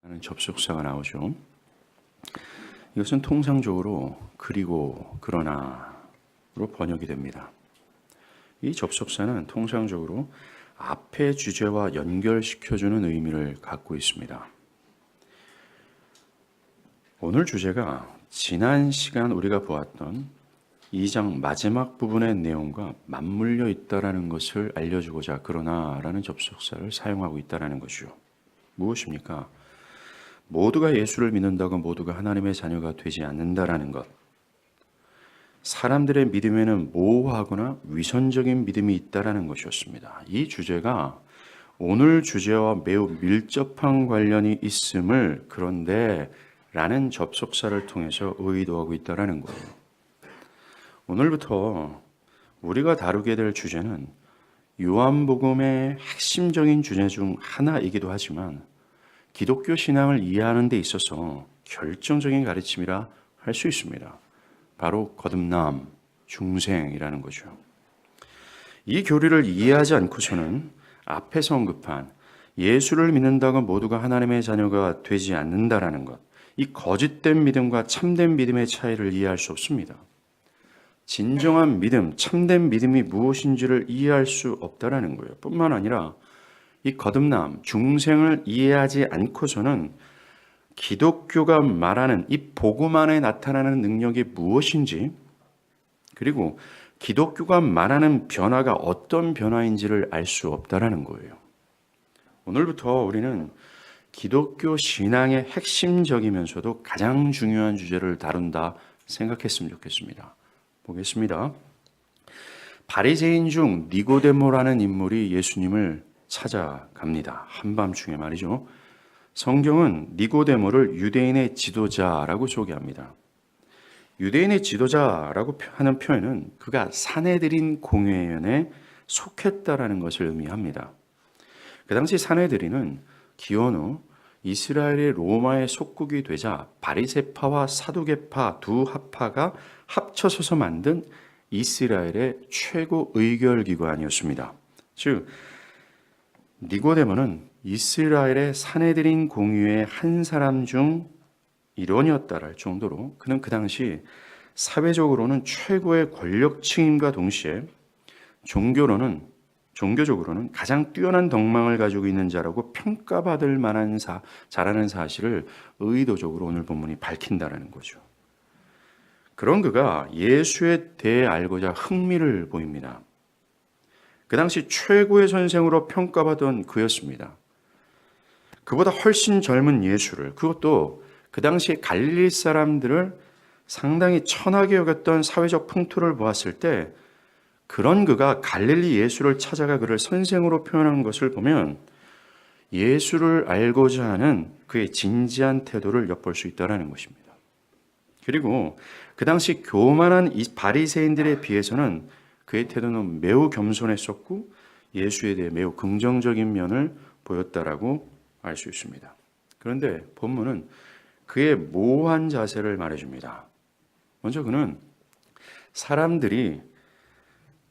라는 접속사가 나오죠. 이것은 통상적으로 그리고 그러나로 번역이 됩니다. 이 접속사는 통상적으로 앞의 주제와 연결시켜주는 의미를 갖고 있습니다. 오늘 주제가 지난 시간 우리가 보았던 2장 마지막 부분의 내용과 맞물려 있다는 것을 알려주고자 그러나라는 접속사를 사용하고 있다는 것이죠. 무엇입니까? 모두가 예수를 믿는다고 모두가 하나님의 자녀가 되지 않는다라는 것. 사람들의 믿음에는 모호하거나 위선적인 믿음이 있다라는 것이었습니다. 이 주제가 오늘 주제와 매우 밀접한 관련이 있음을 그런데 라는 접속사를 통해서 의도하고 있다라는 거예요. 오늘부터 우리가 다루게 될 주제는 요한복음의 핵심적인 주제 중 하나이기도 하지만 기독교 신앙을 이해하는 데 있어서 결정적인 가르침이라 할 수 있습니다. 바로 거듭남, 중생이라는 거죠. 이 교리를 이해하지 않고서는 앞에서 언급한 예수를 믿는다고 모두가 하나님의 자녀가 되지 않는다라는 것, 이 거짓된 믿음과 참된 믿음의 차이를 이해할 수 없습니다. 진정한 믿음, 참된 믿음이 무엇인지를 이해할 수 없다라는 거예요. 뿐만 아니라 이 거듭남, 중생을 이해하지 않고서는 기독교가 말하는 이 복음 안에 나타나는 능력이 무엇인지, 그리고 기독교가 말하는 변화가 어떤 변화인지를 알 수 없다라는 거예요. 오늘부터 우리는 기독교 신앙의 핵심적이면서도 가장 중요한 주제를 다룬다 생각했으면 좋겠습니다. 보겠습니다. 바리새인 중 니고데모라는 인물이 예수님을 찾아갑니다. 한밤중에 말이죠. 성경은 니고데모를 유대인의 지도자라고 소개합니다. 유대인의 지도자라고 하는 표현은 그가 사내들인 공회원에 속했다라는 것을 의미합니다. 그 당시 사내들인은 기원 후 이스라엘이 로마의 속국이 되자 바리새파와 사두개파 두 합파가 합쳐서서 만든 이스라엘의 최고 의결기관이었습니다. 즉 니고데모는 이스라엘의 사내들인 공회의 한 사람 중 일원이었다라 할 정도로 그는 그 당시 사회적으로는 최고의 권력층임과 동시에 종교적으로는 가장 뛰어난 덕망을 가지고 있는 자라고 평가받을 만한 자라는 사실을 의도적으로 오늘 본문이 밝힌다라는 거죠. 그런 그가 예수에 대해 알고자 흥미를 보입니다. 그 당시 최고의 선생으로 평가받은 그였습니다. 그보다 훨씬 젊은 예수를, 그것도 그 당시 갈릴리 사람들을 상당히 천하게 여겼던 사회적 풍토를 보았을 때 그런 그가 갈릴리 예수를 찾아가 그를 선생으로 표현한 것을 보면 예수를 알고자 하는 그의 진지한 태도를 엿볼 수 있다는 것입니다. 그리고 그 당시 교만한 이 바리새인들에 비해서는 그의 태도는 매우 겸손했었고 예수에 대해 매우 긍정적인 면을 보였다라고 알 수 있습니다. 그런데 본문은 그의 모호한 자세를 말해줍니다. 먼저 그는 사람들이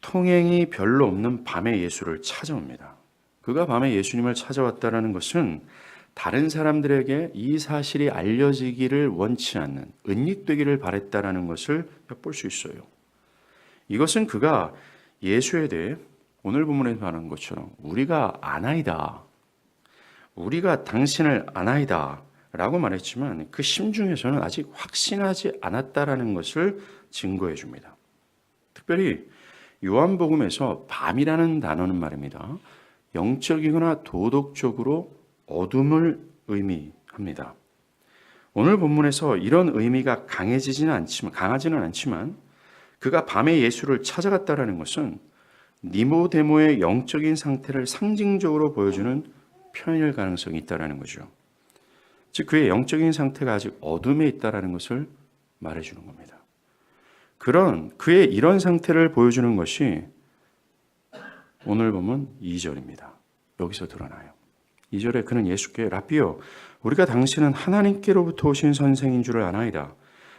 통행이 별로 없는 밤에 예수를 찾아옵니다. 그가 밤에 예수님을 찾아왔다는 것은 다른 사람들에게 이 사실이 알려지기를 원치 않는, 은닉되기를 바랬다는 것을 엿볼 수 있어요. 이것은 그가 예수에 대해 오늘 본문에 말하는 것처럼 우리가 아나이다, 우리가 당신을 아나이다 라고 말했지만 그 심중에서는 아직 확신하지 않았다라는 것을 증거해 줍니다. 특별히 요한복음에서 밤이라는 단어는 말입니다. 영적이거나 도덕적으로 어둠을 의미합니다. 오늘 본문에서 이런 의미가 강하지는 않지만 그가 밤에 예수를 찾아갔다라는 것은 니고데모의 영적인 상태를 상징적으로 보여주는 표현일 가능성이 있다라는 거죠. 즉 그의 영적인 상태가 아직 어둠에 있다라는 것을 말해주는 겁니다. 그런 그의 이런 상태를 보여주는 것이 오늘 보면 2절입니다. 여기서 드러나요. 2절에 그는 예수께 라비여 우리가 당신은 하나님께로부터 오신 선생인 줄을 아나이다.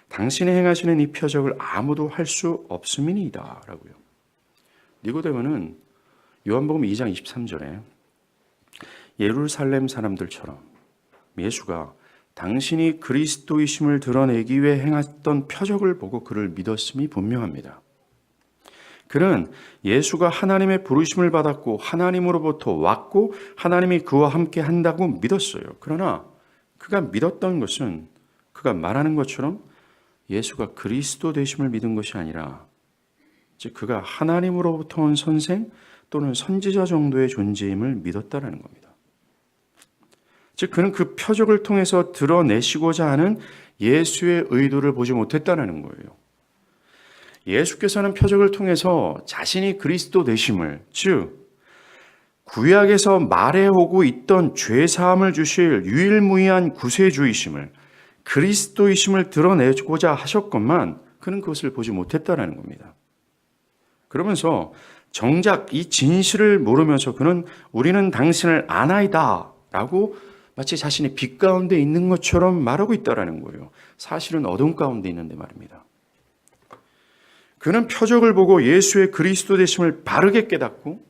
당신이 행하시는 이 표적을 아무도 할 수 없음이니이다 라고요. 니고데모는 요한복음 2장 23절에 예루살렘 사람들처럼 예수가 당신이 그리스도이심을 드러내기 위해 행했던 표적을 보고 그를 믿었음이 분명합니다. 그는 예수가 하나님의 부르심을 받았고 하나님으로부터 왔고 하나님이 그와 함께 한다고 믿었어요. 그러나 그가 믿었던 것은 그가 말하는 것처럼 예수가 그리스도 되심을 믿은 것이 아니라 즉 그가 하나님으로부터 온 선생 또는 선지자 정도의 존재임을 믿었다라는 겁니다. 즉 그는 그 표적을 통해서 드러내시고자 하는 예수의 의도를 보지 못했다는 거예요. 예수께서는 표적을 통해서 자신이 그리스도 되심을, 즉 구약에서 말해오고 있던 죄사함을 주실 유일무이한 구세주이심을, 그리스도이심을 드러내고자 하셨건만 그는 그것을 보지 못했다는 겁니다. 그러면서 정작 이 진실을 모르면서 그는 우리는 당신을 아나이다 라고 마치 자신이 빛 가운데 있는 것처럼 말하고 있다는 거예요. 사실은 어둠 가운데 있는데 말입니다. 그는 표적을 보고 예수의 그리스도 되심을 바르게 깨닫고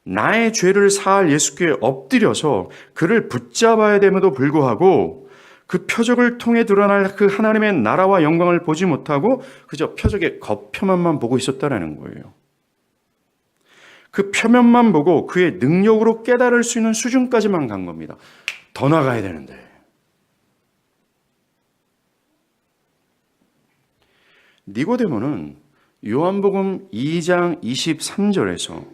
나의 죄를 사할 예수께 엎드려서 그를 붙잡아야 됨에도 불구하고 그 표적을 통해 드러날 그 하나님의 나라와 영광을 보지 못하고 그저 표적의 겉표면만 보고 있었다는 거예요. 그 표면만 보고 그의 능력으로 깨달을 수 있는 수준까지만 간 겁니다. 더 나가야 되는데. 니고데모는 요한복음 2장 23절에서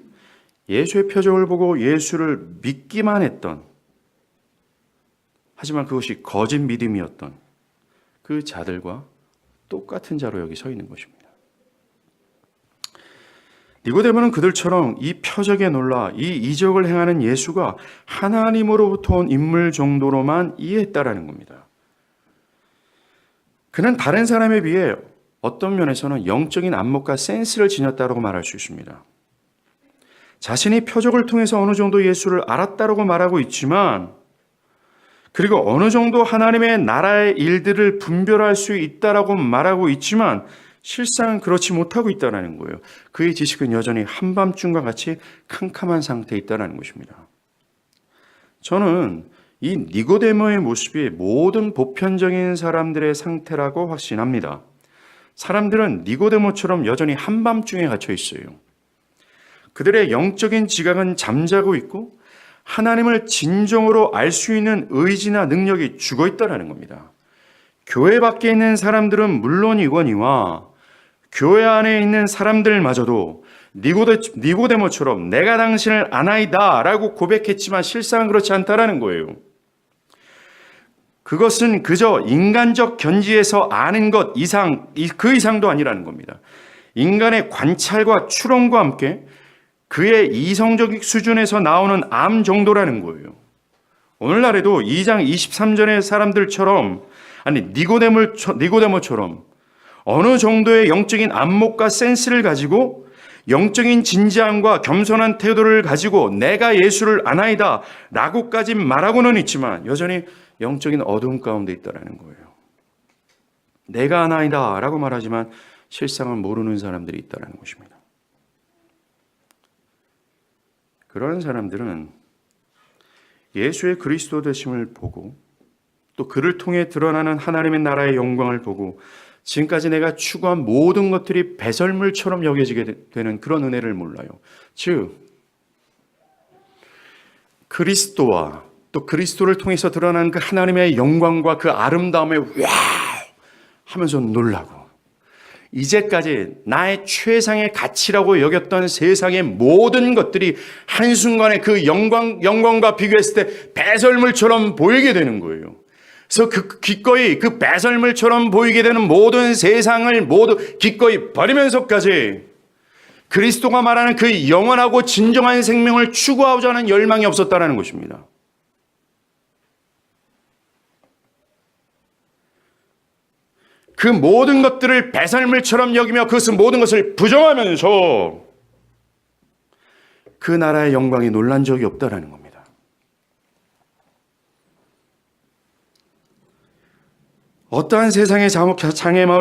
예수의 표적을 보고 예수를 믿기만 했던, 하지만 그것이 거짓 믿음이었던 그 자들과 똑같은 자로 여기 서 있는 것입니다. 니고데모는 그들처럼 이 표적에 놀라 이 이적을 행하는 예수가 하나님으로부터 온 인물 정도로만 이해했다라는 겁니다. 그는 다른 사람에 비해 어떤 면에서는 영적인 안목과 센스를 지녔다고 말할 수 있습니다. 자신이 표적을 통해서 어느 정도 예수를 알았다고 말하고 있지만, 그리고 어느 정도 하나님의 나라의 일들을 분별할 수 있다라고 말하고 있지만 실상은 그렇지 못하고 있다는 거예요. 그의 지식은 여전히 한밤중과 같이 캄캄한 상태에 있다는 것입니다. 저는 이 니고데모의 모습이 모든 보편적인 사람들의 상태라고 확신합니다. 사람들은 니고데모처럼 여전히 한밤중에 갇혀 있어요. 그들의 영적인 지각은 잠자고 있고 하나님을 진정으로 알 수 있는 의지나 능력이 죽어 있다는 겁니다. 교회 밖에 있는 사람들은 물론이거니와 교회 안에 있는 사람들마저도 니고데모처럼 내가 당신을 아나이다 라고 고백했지만 실상은 그렇지 않다라는 거예요. 그것은 그저 인간적 견지에서 아는 것 이상, 그 이상도 아니라는 겁니다. 인간의 관찰과 추론과 함께 그의 이성적 수준에서 나오는 암 정도라는 거예요. 오늘날에도 2장 23절의 사람들처럼, 아니 니고데모처럼 어느 정도의 영적인 안목과 센스를 가지고 영적인 진지함과 겸손한 태도를 가지고 내가 예수를 아나이다 라고까지 말하고는 있지만 여전히 영적인 어둠 가운데 있다는 거예요. 내가 아나이다 라고 말하지만 실상은 모르는 사람들이 있다는 것입니다. 그런 사람들은 예수의 그리스도 되심을 보고 또 그를 통해 드러나는 하나님의 나라의 영광을 보고 지금까지 내가 추구한 모든 것들이 배설물처럼 여겨지게 되는 그런 은혜를 몰라요. 즉 그리스도와 또 그리스도를 통해서 드러나는 그 하나님의 영광과 그 아름다움에 와우 하면서 놀라고, 이제까지 나의 최상의 가치라고 여겼던 세상의 모든 것들이 한순간에 그 영광과 비교했을 때 배설물처럼 보이게 되는 거예요. 그래서 기꺼이 그 배설물처럼 보이게 되는 모든 세상을 모두 기꺼이 버리면서까지 그리스도가 말하는 그 영원하고 진정한 생명을 추구하고자 하는 열망이 없었다는 것입니다. 그 모든 것들을 배설물처럼 여기며 그것은 모든 것을 부정하면서 그 나라의 영광이 놀란 적이 없다라는 겁니다. 어떠한 세상의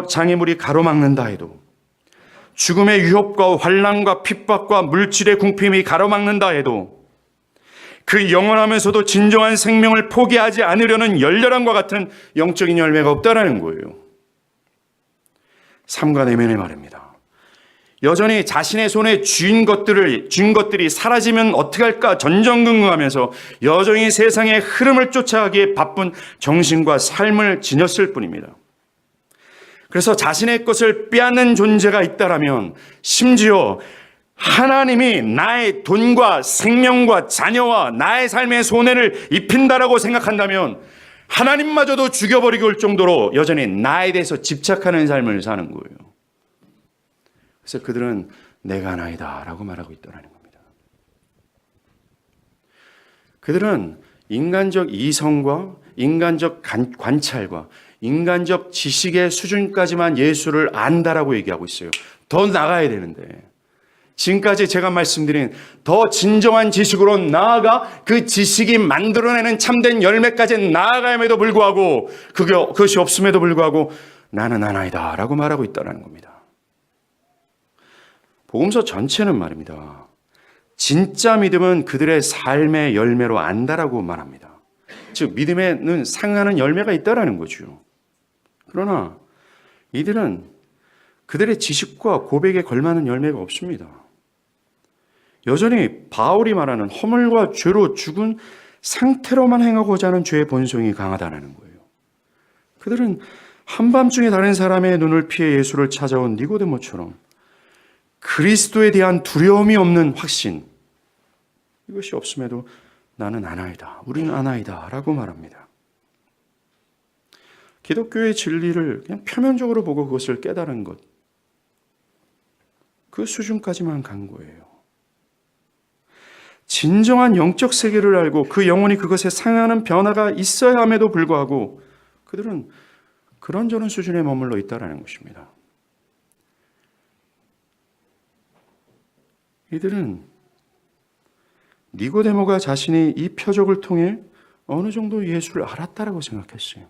장애물이 가로막는다 해도, 죽음의 위협과 환난과 핍박과 물질의 궁핍이 가로막는다 해도, 그 영원하면서도 진정한 생명을 포기하지 않으려는 열렬함과 같은 영적인 열매가 없다라는 거예요. 삶과 내면의 말입니다. 여전히 자신의 손에 쥔 것들이 사라지면 어떡할까 전전긍긍하면서 여전히 세상의 흐름을 쫓아가기에 바쁜 정신과 삶을 지녔을 뿐입니다. 그래서 자신의 것을 빼앗는 존재가 있다라면, 심지어 하나님이 나의 돈과 생명과 자녀와 나의 삶의 손해를 입힌다라고 생각한다면 하나님마저도 죽여버리고 올 정도로 여전히 나에 대해서 집착하는 삶을 사는 거예요. 그래서 그들은 내가 나이다 라고 말하고 있더라는 겁니다. 그들은 인간적 이성과 인간적 관찰과 인간적 지식의 수준까지만 예수를 안다라고 얘기하고 있어요. 더 나가야 되는데, 지금까지 제가 말씀드린 더 진정한 지식으로 나아가 그 지식이 만들어내는 참된 열매까지 나아감에도 불구하고 그것이 없음에도 불구하고 나는 하나이다 라고 말하고 있다는 겁니다. 복음서 전체는 말입니다. 진짜 믿음은 그들의 삶의 열매로 안다라고 말합니다. 즉 믿음에는 상하는 열매가 있다라는 거죠. 그러나 이들은 그들의 지식과 고백에 걸맞는 열매가 없습니다. 여전히 바울이 말하는 허물과 죄로 죽은 상태로만 행하고자 하는 죄의 본성이 강하다는 거예요. 그들은 한밤중에 다른 사람의 눈을 피해 예수를 찾아온 니고데모처럼 그리스도에 대한 두려움이 없는 확신, 이것이 없음에도 나는 아나이다, 우리는 아나이다 라고 말합니다. 기독교의 진리를 그냥 표면적으로 보고 그것을 깨달은 것, 그 수준까지만 간 거예요. 진정한 영적 세계를 알고 그 영혼이 그것에 상하는 변화가 있어야 함에도 불구하고 그들은 그런저런 수준에 머물러 있다는 것입니다. 이들은 니고데모가 자신이 이 표적을 통해 어느 정도 예수를 알았다라고 생각했어요.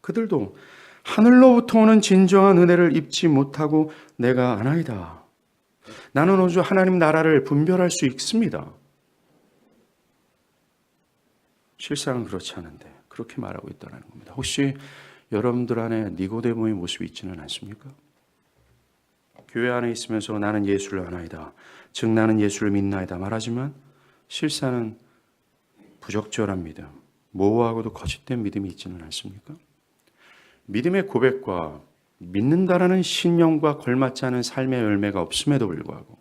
그들도 하늘로부터 오는 진정한 은혜를 입지 못하고 내가 아나이다, 나는 오직 하나님 나라를 분별할 수 있습니다. 실상은 그렇지 않은데 그렇게 말하고 있다는 겁니다. 혹시 여러분들 안에 니고데모의 모습이 있지는 않습니까? 교회 안에 있으면서 나는 예수를 아나이다, 즉 나는 예수를 믿나이다 말하지만 실상은 부적절한 믿음, 모호하고도 거짓된 믿음이 있지는 않습니까? 믿음의 고백과 믿는다라는 신념과 걸맞지 않은 삶의 열매가 없음에도 불구하고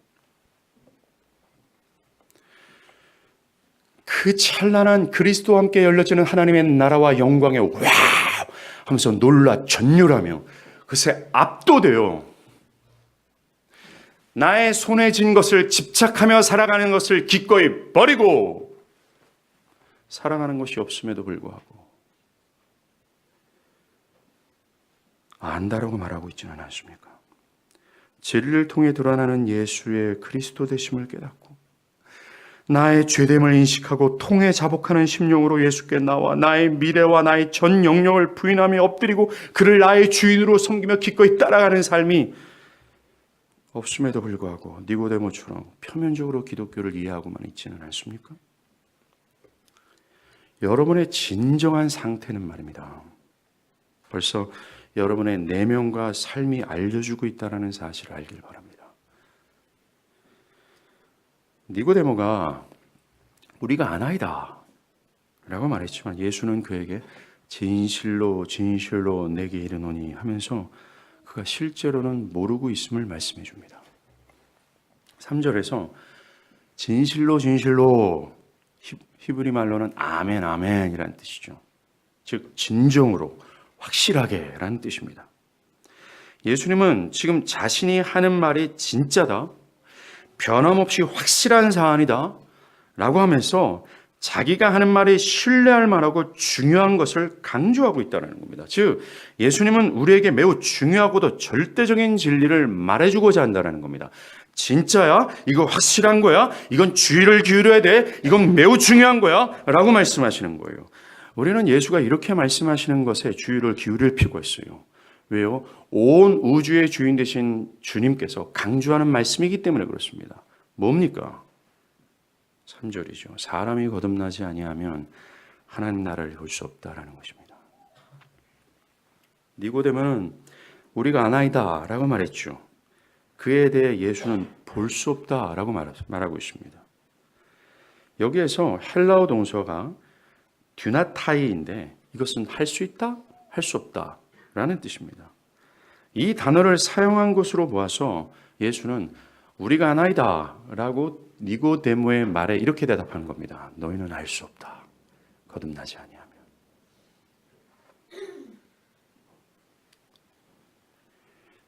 그 찬란한 그리스도와 함께 열려지는 하나님의 나라와 영광에 와우 하면서 놀라 전율하며 그것에 압도되어 나의 손에 쥔 것을 집착하며 살아가는 것을 기꺼이 버리고 살아가는 것이 없음에도 불구하고 안다라고 말하고 있지는 않습니까? 진리를 통해 드러나는 예수의 그리스도 되심을 깨닫고 나의 죄됨을 인식하고 통해 자복하는 심령으로 예수께 나와 나의 미래와 나의 전 영역을 부인하며 엎드리고 그를 나의 주인으로 섬기며 기꺼이 따라가는 삶이 없음에도 불구하고 니고데모처럼 표면적으로 기독교를 이해하고만 있지는 않습니까? 여러분의 진정한 상태는 말입니다. 벌써 여러분의 내면과 삶이 알려주고 있다는 사실을 알길 바랍니다. 니고데모가 우리가 아나이다 라고 말했지만 예수는 그에게 진실로 진실로 내게 이르노니 하면서 그가 실제로는 모르고 있음을 말씀해 줍니다. 3절에서 진실로 진실로 히브리 말로는 아멘 아멘이라는 뜻이죠. 즉 진정으로 확실하게 라는 뜻입니다. 예수님은 지금 자신이 하는 말이 진짜다, 변함없이 확실한 사안이다 라고 하면서 자기가 하는 말이 신뢰할 만하고 중요한 것을 강조하고 있다는 겁니다. 즉 예수님은 우리에게 매우 중요하고도 절대적인 진리를 말해주고자 한다는 겁니다. 진짜야? 이거 확실한 거야? 이건 주의를 기울여야 돼? 이건 매우 중요한 거야? 라고 말씀하시는 거예요. 우리는 예수가 이렇게 말씀하시는 것에 주의를 기울일 필요가 있어요. 왜요? 온 우주의 주인 되신 주님께서 강조하는 말씀이기 때문에 그렇습니다. 뭡니까? 3절이죠. 사람이 거듭나지 아니하면 하나님 나라를 볼 수 없다라는 것입니다. 니고데모는 우리가 아나이다 라고 말했죠. 그에 대해 예수는 볼 수 없다 라고 말하고 있습니다. 여기에서 헬라어 동사가 듀나타이인데 이것은 할 수 있다, 할 수 없다 라는 뜻입니다. 이 단어를 사용한 것으로 보아서 예수는 우리가 아나이다 라고 니고데모의 말에 이렇게 대답하는 겁니다. 너희는 알 수 없다. 거듭나지 아니하면.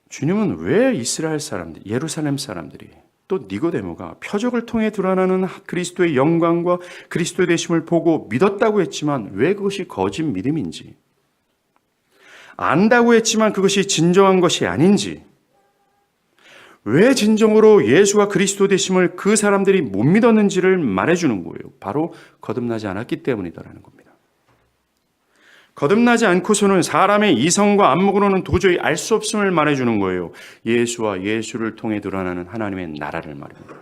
주님은 왜 이스라엘 사람들, 예루살렘 사람들이 또 니고데모가 표적을 통해 드러나는 그리스도의 영광과 그리스도의 되심을 보고 믿었다고 했지만 왜 그것이 거짓 믿음인지, 안다고 했지만 그것이 진정한 것이 아닌지, 왜 진정으로 예수가 그리스도 되심을 그 사람들이 못 믿었는지를 말해주는 거예요. 바로 거듭나지 않았기 때문이다라는 겁니다. 거듭나지 않고서는 사람의 이성과 안목으로는 도저히 알 수 없음을 말해주는 거예요. 예수와 예수를 통해 드러나는 하나님의 나라를 말입니다.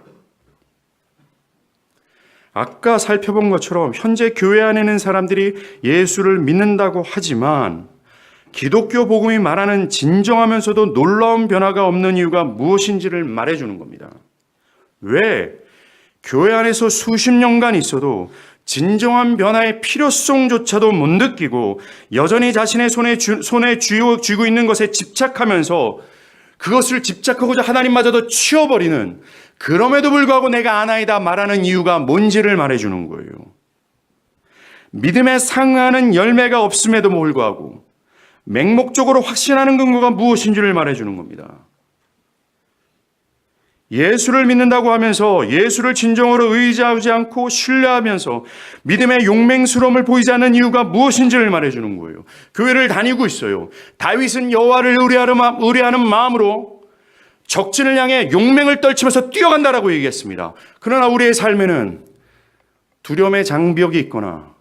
아까 살펴본 것처럼 현재 교회 안에 있는 사람들이 예수를 믿는다고 하지만 기독교 복음이 말하는 진정하면서도 놀라운 변화가 없는 이유가 무엇인지를 말해주는 겁니다. 왜 교회 안에서 수십 년간 있어도 진정한 변화의 필요성조차도 못 느끼고 여전히 자신의 손에 쥐고 있는 것에 집착하면서 그것을 집착하고자 하나님마저도 치워버리는, 그럼에도 불구하고 내가 아나이다 말하는 이유가 뭔지를 말해주는 거예요. 믿음에 상응하는 열매가 없음에도 불구하고 맹목적으로 확신하는 근거가 무엇인지를 말해주는 겁니다. 예수를 믿는다고 하면서 예수를 진정으로 의지하지 않고 신뢰하면서 믿음의 용맹스러움을 보이지 않는 이유가 무엇인지를 말해주는 거예요. 교회를 다니고 있어요. 다윗은 여호와를 의뢰하는 마음으로 적진을 향해 용맹을 떨치면서 뛰어간다라고 얘기했습니다. 그러나 우리의 삶에는 두려움의 장벽이 있거나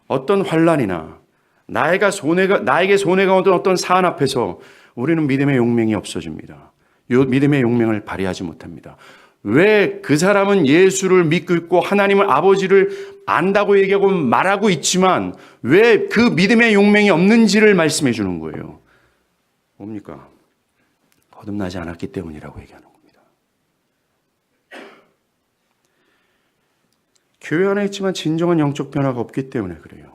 어떤 환난이나 나에게 손해가 오던 어떤 사안 앞에서 우리는 믿음의 용맹이 없어집니다. 이 믿음의 용맹을 발휘하지 못합니다. 왜 그 사람은 예수를 믿고 있고 하나님을 아버지를 안다고 얘기하고 말하고 있지만 왜 그 믿음의 용맹이 없는지를 말씀해 주는 거예요. 뭡니까? 거듭나지 않았기 때문이라고 얘기하는 겁니다. 교회 안에 있지만 진정한 영적 변화가 없기 때문에 그래요.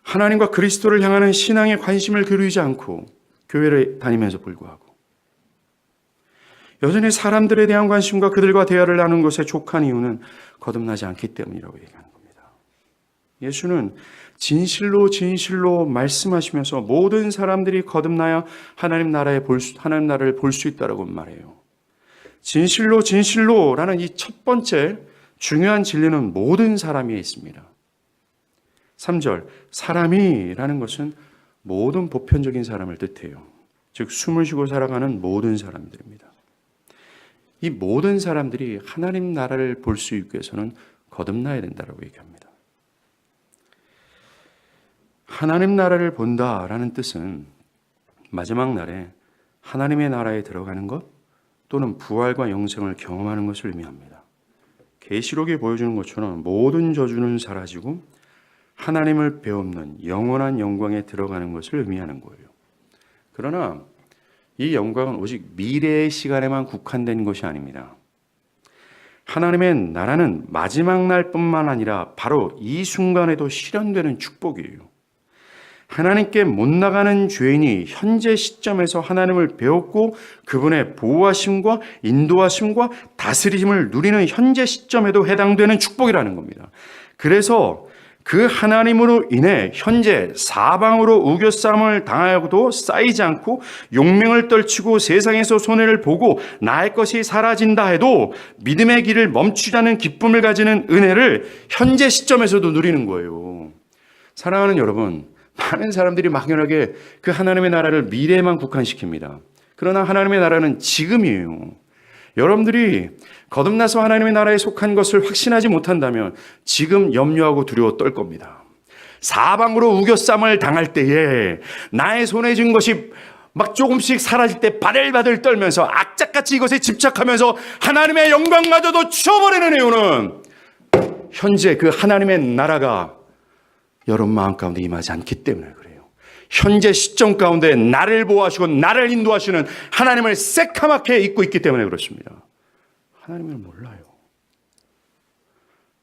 하나님과 그리스도를 향하는 신앙에 관심을 기울이지 않고 교회를 다니면서 불구하고 여전히 사람들에 대한 관심과 그들과 대화를 나누는 것에 족한 이유는 거듭나지 않기 때문이라고 얘기하는 겁니다. 예수는 진실로 말씀하시면서 모든 사람들이 거듭나야 하나님 나라를 볼 수 있다라고 말해요. 진실로라는 이 첫 번째 중요한 진리는 모든 사람이 있습니다. 3절, 사람이라는 것은 모든 보편적인 사람을 뜻해요. 즉 숨을 쉬고 살아가는 모든 사람들입니다. 이 모든 사람들이 하나님 나라를 볼 수 있기 위해서는 거듭나야 된다고 얘기합니다. 하나님 나라를 본다라는 뜻은 마지막 날에 하나님의 나라에 들어가는 것 또는 부활과 영생을 경험하는 것을 의미합니다. 계시록이 보여주는 것처럼 모든 저주는 사라지고 하나님을 배움는 영원한 영광에 들어가는 것을 의미하는 거예요. 그러나 이 영광은 오직 미래의 시간에만 국한된 것이 아닙니다. 하나님의 나라는 마지막 날뿐만 아니라 바로 이 순간에도 실현되는 축복이에요. 하나님께 못 나가는 죄인이 현재 시점에서 하나님을 배웠고 그분의 보호하심과 인도하심과 다스림을 누리는 현재 시점에도 해당되는 축복이라는 겁니다. 그래서 그 하나님으로 인해 현재 사방으로 우겨싸움을 당하여도 쌓이지 않고 용맹을 떨치고 세상에서 손해를 보고 나의 것이 사라진다 해도 믿음의 길을 멈추지 않는 기쁨을 가지는 은혜를 현재 시점에서도 누리는 거예요. 사랑하는 여러분, 많은 사람들이 막연하게 그 하나님의 나라를 미래에만 국한시킵니다. 그러나 하나님의 나라는 지금이에요. 여러분들이 거듭나서 하나님의 나라에 속한 것을 확신하지 못한다면 지금 염려하고 두려워 떨 겁니다. 사방으로 우겨쌈을 당할 때에 나의 손에 쥔 것이 막 조금씩 사라질 때 바들바들 떨면서 악착같이 이것에 집착하면서 하나님의 영광마저도 치워버리는 이유는 현재 그 하나님의 나라가 여러분 마음 가운데 임하지 않기 때문에 그래요. 현재 시점 가운데 나를 보호하시고 나를 인도하시는 하나님을 새카맣게 잊고 있기 때문에 그렇습니다. 하나님을 몰라요.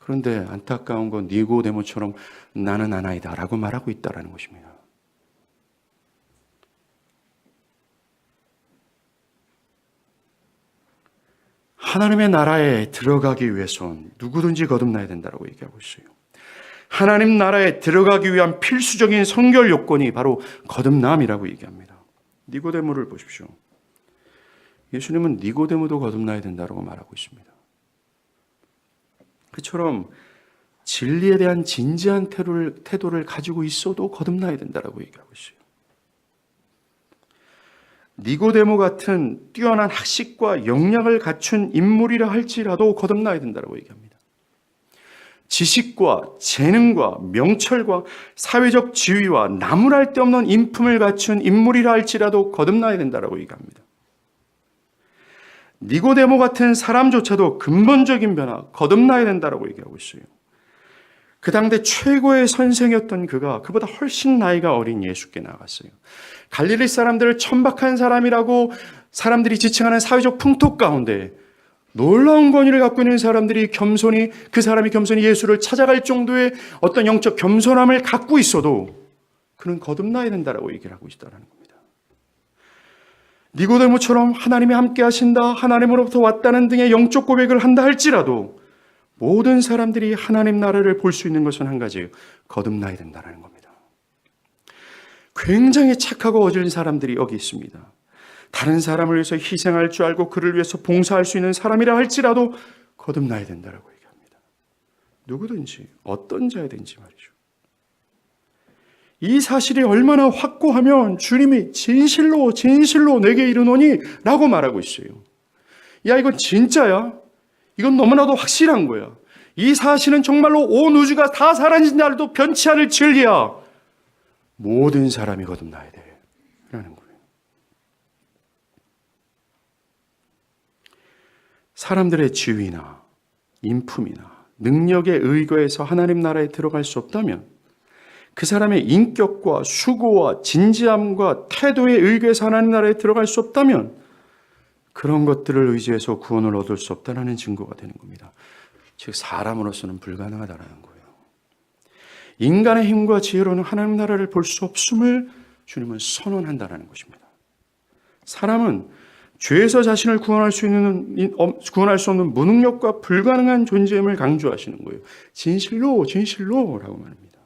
그런데 안타까운 건 니고데모처럼 나는 아나이다 라고 말하고 있다는 것입니다. 하나님의 나라에 들어가기 위해선 누구든지 거듭나야 된다고 얘기하고 있어요. 하나님 나라에 들어가기 위한 필수적인 선결 요건이 바로 거듭남이라고 얘기합니다. 니고데모를 보십시오. 예수님은 니고데모도 거듭나야 된다고 말하고 있습니다. 그처럼 진리에 대한 진지한 태도를 가지고 있어도 거듭나야 된다고 얘기하고 있어요. 니고데모 같은 뛰어난 학식과 역량을 갖춘 인물이라 할지라도 거듭나야 된다고 얘기합니다. 지식과 재능과 명철과 사회적 지위와 나무랄 데 없는 인품을 갖춘 인물이라 할지라도 거듭나야 된다고 얘기합니다. 니고데모 같은 사람조차도 근본적인 변화, 거듭나야 된다고 얘기하고 있어요. 그 당대 최고의 선생이었던 그보다 훨씬 나이가 어린 예수께 나갔어요. 갈릴리 사람들을 천박한 사람이라고 사람들이 지칭하는 사회적 풍토 가운데 놀라운 권위를 갖고 있는 사람들이 그 사람이 겸손히 예수를 찾아갈 정도의 어떤 영적 겸손함을 갖고 있어도 그는 거듭나야 된다고 얘기를 하고 있다는 겁니다. 니고데모처럼 하나님이 함께 하신다, 하나님으로부터 왔다는 등의 영적 고백을 한다 할지라도 모든 사람들이 하나님 나라를 볼 수 있는 것은 한 가지예요. 거듭나야 된다는 겁니다. 굉장히 착하고 어질린 사람들이 여기 있습니다. 다른 사람을 위해서 희생할 줄 알고 그를 위해서 봉사할 수 있는 사람이라 할지라도 거듭나야 된다고 얘기합니다. 누구든지 어떤 자이든지 말이죠. 이 사실이 얼마나 확고하면 주님이 진실로 내게 이르노니 라고 말하고 있어요. 야, 이건 진짜야. 이건 너무나도 확실한 거야. 이 사실은 정말로 온 우주가 다 사라진 날도 변치 않을 진리야. 모든 사람이 거듭나야 돼 라는 거예요. 사람들의 지위나 인품이나 능력에 의거해서 하나님 나라에 들어갈 수 없다면, 그 사람의 인격과 수고와 진지함과 태도에 의거해서 하나님 나라에 들어갈 수 없다면 그런 것들을 의지해서 구원을 얻을 수 없다는 증거가 되는 겁니다. 즉 사람으로서는 불가능하다는 거예요. 인간의 힘과 지혜로는 하나님 나라를 볼 수 없음을 주님은 선언한다는 것입니다. 사람은 죄에서 자신을 구원할 수 없는 무능력과 불가능한 존재임을 강조하시는 거예요. 진실로라고 말합니다.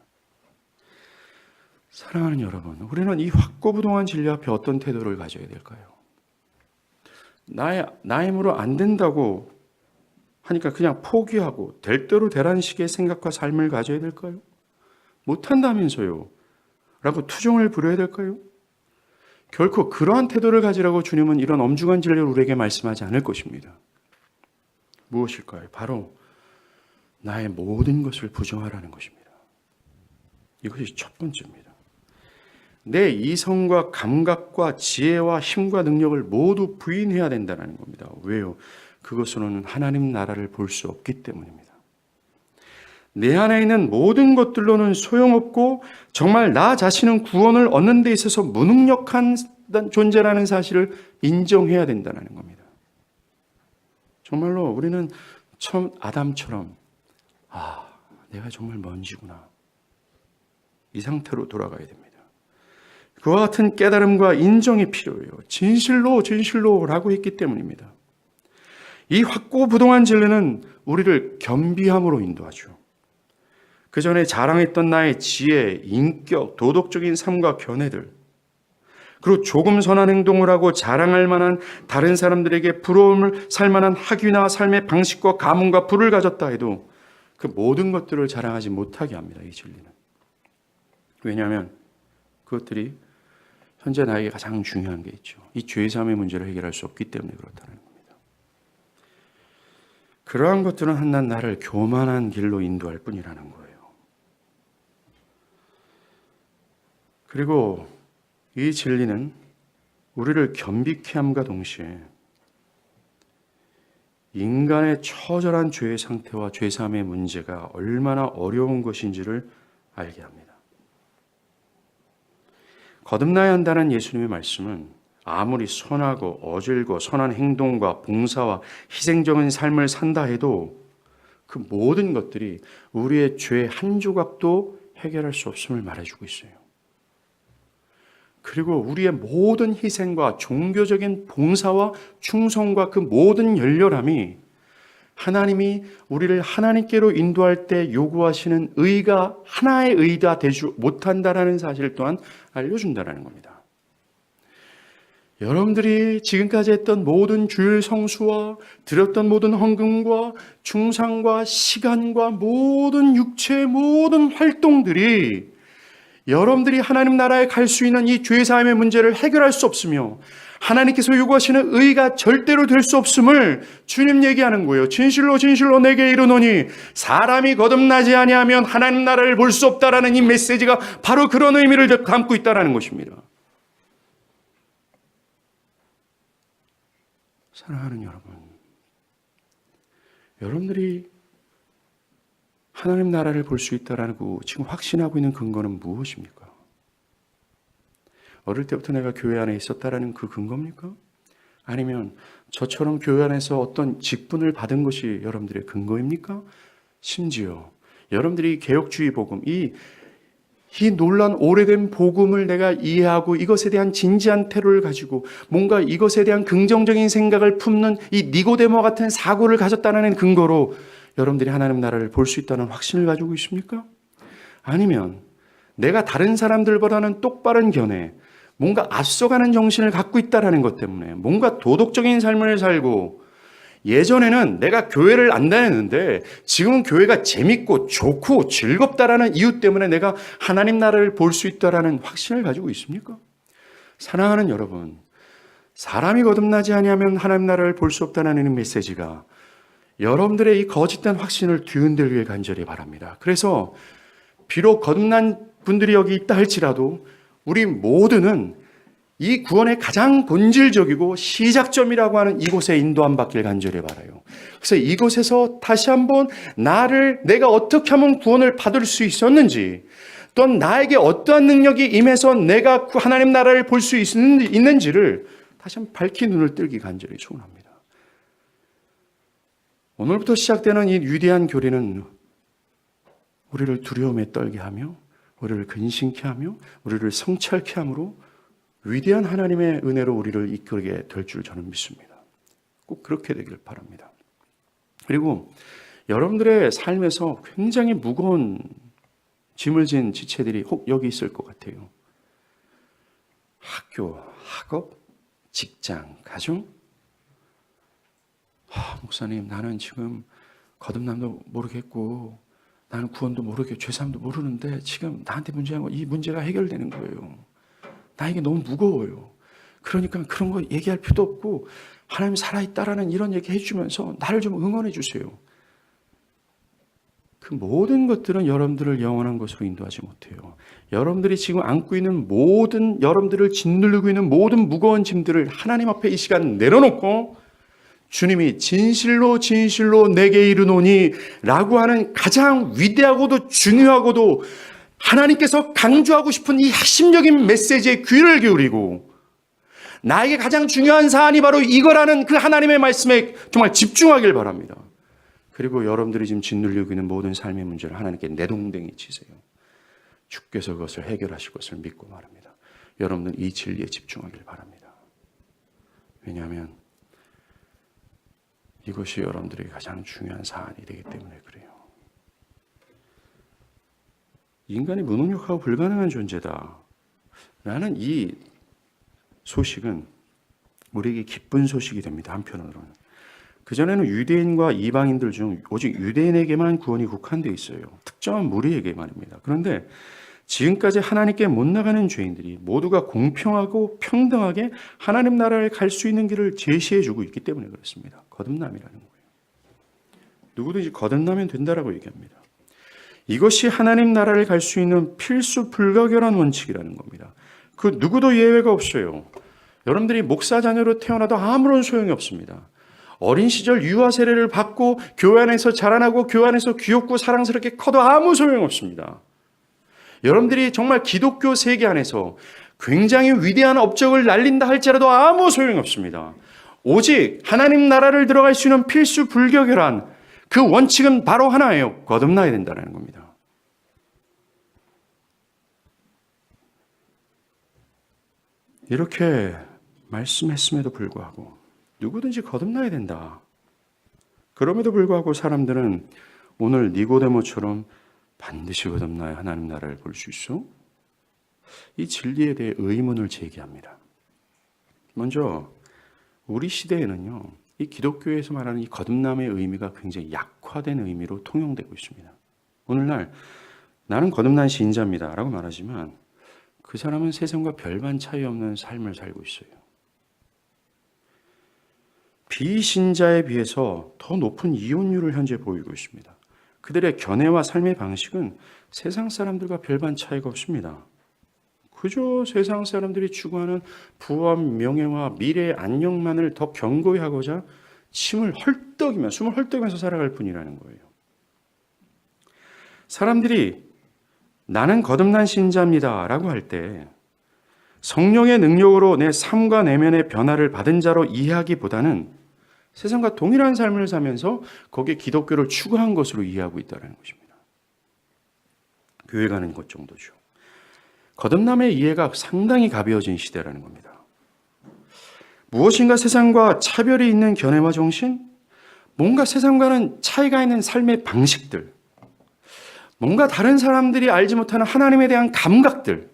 사랑하는 여러분, 우리는 이 확고부동한 진리 앞에 어떤 태도를 가져야 될까요? 나의 힘으로 안 된다고 하니까 그냥 포기하고 될 대로 되라는 식의 생각과 삶을 가져야 될까요? 못한다면서요 라고 투정을 부려야 될까요? 결코 그러한 태도를 가지라고 주님은 이런 엄중한 진리를 우리에게 말씀하지 않을 것입니다. 무엇일까요? 바로 나의 모든 것을 부정하라는 것입니다. 이것이 첫 번째입니다. 내 이성과 감각과 지혜와 힘과 능력을 모두 부인해야 된다는 겁니다. 왜요? 그것으로는 하나님 나라를 볼 수 없기 때문입니다. 내 안에 있는 모든 것들로는 소용없고 정말 나 자신은 구원을 얻는 데 있어서 무능력한 존재라는 사실을 인정해야 된다는 겁니다. 정말로 우리는 처음 아담처럼 내가 정말 먼지구나, 이 상태로 돌아가야 됩니다. 그와 같은 깨달음과 인정이 필요해요. 진실로라고 했기 때문입니다. 이 확고부동한 진리는 우리를 겸비함으로 인도하죠. 그 전에 자랑했던 나의 지혜, 인격, 도덕적인 삶과 견해들, 그리고 조금 선한 행동을 하고 자랑할 만한, 다른 사람들에게 부러움을 살 만한 학위나 삶의 방식과 가문과 부를 가졌다 해도 그 모든 것들을 자랑하지 못하게 합니다. 이 진리는. 왜냐하면 그것들이 현재 나에게 가장 중요한 게 있죠. 이 죄사함의 문제를 해결할 수 없기 때문에 그렇다는 겁니다. 그러한 것들은 한낱 나를 교만한 길로 인도할 뿐이라는 거예요. 그리고 이 진리는 우리를 겸비케 함과 동시에 인간의 처절한 죄의 상태와 죄사함의 문제가 얼마나 어려운 것인지를 알게 합니다. 거듭나야 한다는 예수님의 말씀은 아무리 선하고 어질고 선한 행동과 봉사와 희생적인 삶을 산다 해도 그 모든 것들이 우리의 죄 한 조각도 해결할 수 없음을 말해주고 있어요. 그리고 우리의 모든 희생과 종교적인 봉사와 충성과 그 모든 열렬함이 하나님이 우리를 하나님께로 인도할 때 요구하시는 의가 하나의 의가 되지 못한다라는 사실 또한 알려준다는 겁니다. 여러분들이 지금까지 했던 모든 주일 성수와 드렸던 모든 헌금과 충상과 시간과 모든 육체의 모든 활동들이 여러분들이 하나님 나라에 갈 수 있는 이 죄사함의 문제를 해결할 수 없으며 하나님께서 요구하시는 의가 절대로 될 수 없음을 주님 얘기하는 거예요. 진실로 진실로 내게 이르노니 사람이 거듭나지 아니하면 하나님 나라를 볼 수 없다라는 이 메시지가 바로 그런 의미를 담고 있다는 것입니다. 사랑하는 여러분, 여러분들이 하나님 나라를 볼 수 있다라고 지금 확신하고 있는 근거는 무엇입니까? 어릴 때부터 내가 교회 안에 있었다라는 그 근거입니까? 아니면 저처럼 교회 안에서 어떤 직분을 받은 것이 여러분들의 근거입니까? 심지어 여러분들이 개혁주의 복음, 이 놀란 오래된 복음을 내가 이해하고 이것에 대한 진지한 태도를 가지고 뭔가 이것에 대한 긍정적인 생각을 품는 이 니고데모와 같은 사고를 가졌다는 근거로 여러분들이 하나님 나라를 볼 수 있다는 확신을 가지고 있습니까? 아니면 내가 다른 사람들보다는 똑바른 견해, 뭔가 앞서가는 정신을 갖고 있다는 것 때문에 뭔가 도덕적인 삶을 살고 예전에는 내가 교회를 안 다녔는데 지금은 교회가 재밌고 좋고 즐겁다라는 이유 때문에 내가 하나님 나라를 볼 수 있다라는 확신을 가지고 있습니까? 사랑하는 여러분, 사람이 거듭나지 아니하면 하나님 나라를 볼 수 없다는 메시지가 여러분들의 이 거짓된 확신을 뒤흔들길 간절히 바랍니다. 그래서 비록 거듭난 분들이 여기 있다 할지라도 우리 모두는 이 구원의 가장 본질적이고 시작점이라고 하는 이곳에 인도함 받길 간절히 바라요. 그래서 이곳에서 다시 한번 내가 어떻게 하면 구원을 받을 수 있었는지, 또한 나에게 어떠한 능력이 임해서 내가 하나님 나라를 볼 수 있는지를 다시 한번 밝히 눈을 뜨기 간절히 소원합니다. 오늘부터 시작되는 이 위대한 교리는 우리를 두려움에 떨게 하며 우리를 근심케 하며 우리를 성찰케 함으로 위대한 하나님의 은혜로 우리를 이끌게 될 줄 저는 믿습니다. 꼭 그렇게 되길 바랍니다. 그리고 여러분들의 삶에서 굉장히 무거운 짐을 진 지체들이 혹 여기 있을 것 같아요. 학교, 학업, 직장, 가정. 목사님, 나는 지금 거듭남도 모르겠고 나는 구원도 모르겠고 죄사함도 모르는데 지금 나한테 이 문제가 해결되는 거예요. 나에게 너무 무거워요. 그러니까 그런 거 얘기할 필요도 없고 하나님 살아있다라는 이런 얘기 해주면서 나를 좀 응원해 주세요. 그 모든 것들은 여러분들을 영원한 것으로 인도하지 못해요. 여러분들이 지금 안고 있는 모든, 여러분들을 짓누르고 있는 모든 무거운 짐들을 하나님 앞에 이 시간 내려놓고 주님이 진실로 진실로 내게 이르노니 라고 하는 가장 위대하고도 중요하고도 하나님께서 강조하고 싶은 이 핵심적인 메시지에 귀를 기울이고 나에게 가장 중요한 사안이 바로 이거라는 그 하나님의 말씀에 정말 집중하길 바랍니다. 그리고 여러분들이 지금 짓눌리고 있는 모든 삶의 문제를 하나님께 내동댕이 치세요. 주께서 그것을 해결하실 것을 믿고 말합니다. 여러분은 이 진리에 집중하길 바랍니다. 왜냐하면 이것이 여러분들에게 가장 중요한 사안이 되기 때문에 그래요. 인간이 무능력하고 불가능한 존재다 라는 이 소식은 우리에게 기쁜 소식이 됩니다. 한편으로는. 그전에는 유대인과 이방인들 중 오직 유대인에게만 구원이 국한되어 있어요. 특정한 무리에게 말입니다. 그런데 지금까지 하나님께 못 나가는 죄인들이 모두가 공평하고 평등하게 하나님 나라를 갈 수 있는 길을 제시해주고 있기 때문에 그렇습니다. 거듭남이라는 거예요. 누구든지 거듭나면 된다라고 얘기합니다. 이것이 하나님 나라를 갈 수 있는 필수 불가결한 원칙이라는 겁니다. 그 누구도 예외가 없어요. 여러분들이 목사 자녀로 태어나도 아무런 소용이 없습니다. 어린 시절 유아 세례를 받고 교회 안에서 자라나고 교회 안에서 귀엽고 사랑스럽게 커도 아무 소용이 없습니다. 여러분들이 정말 기독교 세계 안에서 굉장히 위대한 업적을 날린다 할지라도 아무 소용이 없습니다. 오직 하나님 나라를 들어갈 수 있는 필수 불가결한 그 원칙은 바로 하나예요. 거듭나야 된다는 겁니다. 이렇게 말씀했음에도 불구하고 누구든지 거듭나야 된다. 그럼에도 불구하고 사람들은 오늘 니고데모처럼 반드시 거듭나야 하나님 나라를 볼 수 있어? 이 진리에 대해 의문을 제기합니다. 먼저 우리 시대에는요, 이 기독교에서 말하는 이 거듭남의 의미가 굉장히 약화된 의미로 통용되고 있습니다. 오늘날 나는 거듭난 신자입니다 라고 말하지만 그 사람은 세상과 별반 차이 없는 삶을 살고 있어요. 비신자에 비해서 더 높은 이혼율을 현재 보이고 있습니다. 그들의 견해와 삶의 방식은 세상 사람들과 별반 차이가 없습니다. 그저 세상 사람들이 추구하는 부와 명예와 미래의 안녕만을 더 견고히 하고자 숨을 헐떡이면서 살아갈 뿐이라는 거예요. 사람들이 나는 거듭난 신자입니다 라고 할 때 성령의 능력으로 내 삶과 내면의 변화를 받은 자로 이해하기보다는 세상과 동일한 삶을 사면서 거기에 기독교를 추구한 것으로 이해하고 있다는 것입니다. 교회 가는 것 정도죠. 거듭남의 이해가 상당히 가벼워진 시대라는 겁니다. 무엇인가 세상과 차별이 있는 견해와 정신, 뭔가 세상과는 차이가 있는 삶의 방식들, 뭔가 다른 사람들이 알지 못하는 하나님에 대한 감각들,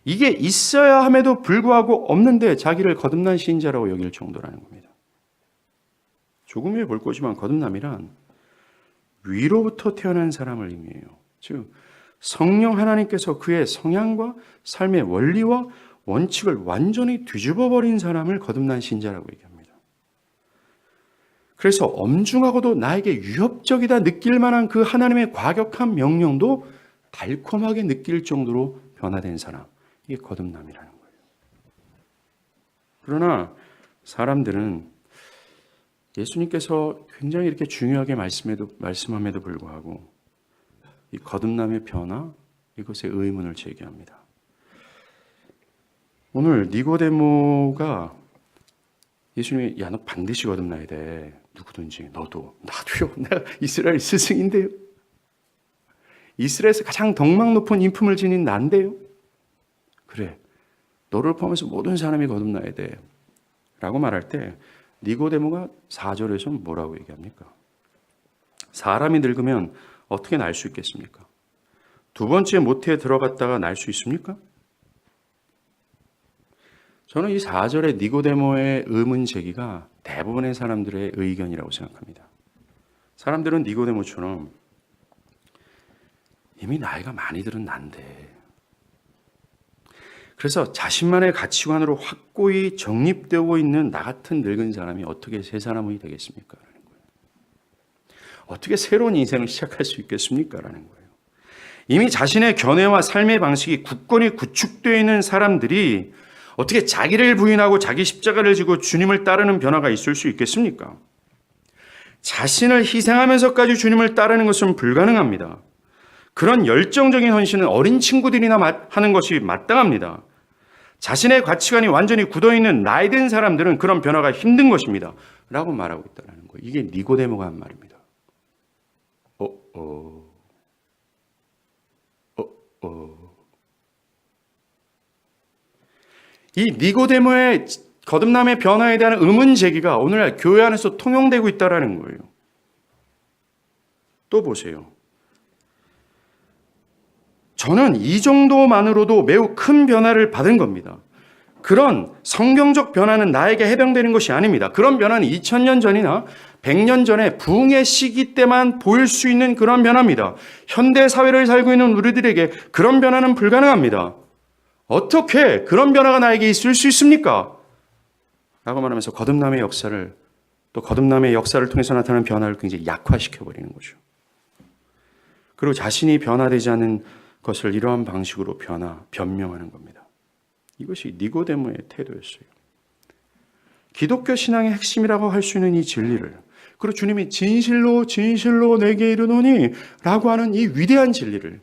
이게 있어야 함에도 불구하고 없는데 자기를 거듭난 신자라고 여길 정도라는 겁니다. 조금 후에 볼 거지만 거듭남이란 위로부터 태어난 사람을 의미해요. 즉 성령 하나님께서 그의 성향과 삶의 원리와 원칙을 완전히 뒤집어버린 사람을 거듭난 신자라고 얘기합니다. 그래서 엄중하고도 나에게 위협적이다 느낄 만한 그 하나님의 과격한 명령도 달콤하게 느낄 정도로 변화된 사람, 이게 거듭남이라는 거예요. 그러나 사람들은 예수님께서 굉장히 이렇게 중요하게 말씀함에도 불구하고 이 거듭남의 변화, 이것에 의문을 제기합니다. 오늘 니고데모가 예수님이 야, 너 반드시 거듭나야 돼. 누구든지 너도 나도요. 내가 이스라엘 스승인데요. 이스라엘에서 가장 덕망 높은 인품을 지닌 난데요. 그래, 너를 포함해서 모든 사람이 거듭나야 돼 라고 말할 때 니고데모가 4절에서 뭐라고 얘기합니까? 사람이 늙으면 어떻게 날 수 있겠습니까? 두 번째 모태에 들어갔다가 날 수 있습니까? 저는 이 4절의 니고데모의 의문 제기가 대부분의 사람들의 의견이라고 생각합니다. 사람들은 니고데모처럼 이미 나이가 많이 들은 난데, 그래서 자신만의 가치관으로 확고히 정립되고 있는 나 같은 늙은 사람이 어떻게 새 사람이 되겠습니까? 라는 거예요. 어떻게 새로운 인생을 시작할 수 있겠습니까? 라는 거예요. 이미 자신의 견해와 삶의 방식이 굳건히 구축되어 있는 사람들이 어떻게 자기를 부인하고 자기 십자가를 지고 주님을 따르는 변화가 있을 수 있겠습니까? 자신을 희생하면서까지 주님을 따르는 것은 불가능합니다. 그런 열정적인 헌신은 어린 친구들이나 하는 것이 마땅합니다. 자신의 가치관이 완전히 굳어있는 나이 든 사람들은 그런 변화가 힘든 것입니다 라고 말하고 있다는 거예요. 이게 니고데모가 한 말입니다. 이 니고데모의 거듭남의 변화에 대한 의문 제기가 오늘날 교회 안에서 통용되고 있다는 거예요. 또 보세요. 저는 이 정도만으로도 매우 큰 변화를 받은 겁니다. 그런 성경적 변화는 나에게 해당되는 것이 아닙니다. 그런 변화는 2000년 전이나 100년 전에 부흥의 시기 때만 보일 수 있는 그런 변화입니다. 현대 사회를 살고 있는 우리들에게 그런 변화는 불가능합니다. 어떻게 그런 변화가 나에게 있을 수 있습니까? 라고 말하면서 거듭남의 역사를, 또 거듭남의 역사를 통해서 나타나는 변화를 굉장히 약화시켜버리는 거죠. 그리고 자신이 변화되지 않는 것을 이러한 방식으로 변명하는 겁니다. 이것이 니고데모의 태도였어요. 기독교 신앙의 핵심이라고 할 수 있는 이 진리를, 그리고 주님이 진실로 진실로 내게 이르노니 라고 하는 이 위대한 진리를,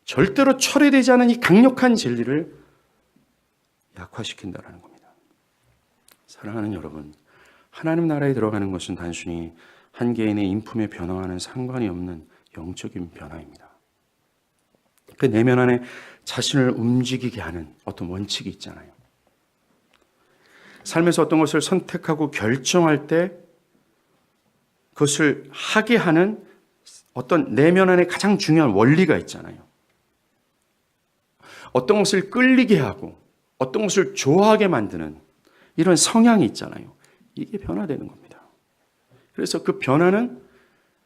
절대로 철회되지 않은 이 강력한 진리를 약화시킨다라는 겁니다. 사랑하는 여러분, 하나님 나라에 들어가는 것은 단순히 한 개인의 인품에 변화와는 상관이 없는 영적인 변화입니다. 그 내면 안에 자신을 움직이게 하는 어떤 원칙이 있잖아요. 삶에서 어떤 것을 선택하고 결정할 때 그것을 하게 하는 어떤 내면 안에 가장 중요한 원리가 있잖아요. 어떤 것을 끌리게 하고 어떤 것을 좋아하게 만드는 이런 성향이 있잖아요. 이게 변화되는 겁니다. 그래서 그 변화는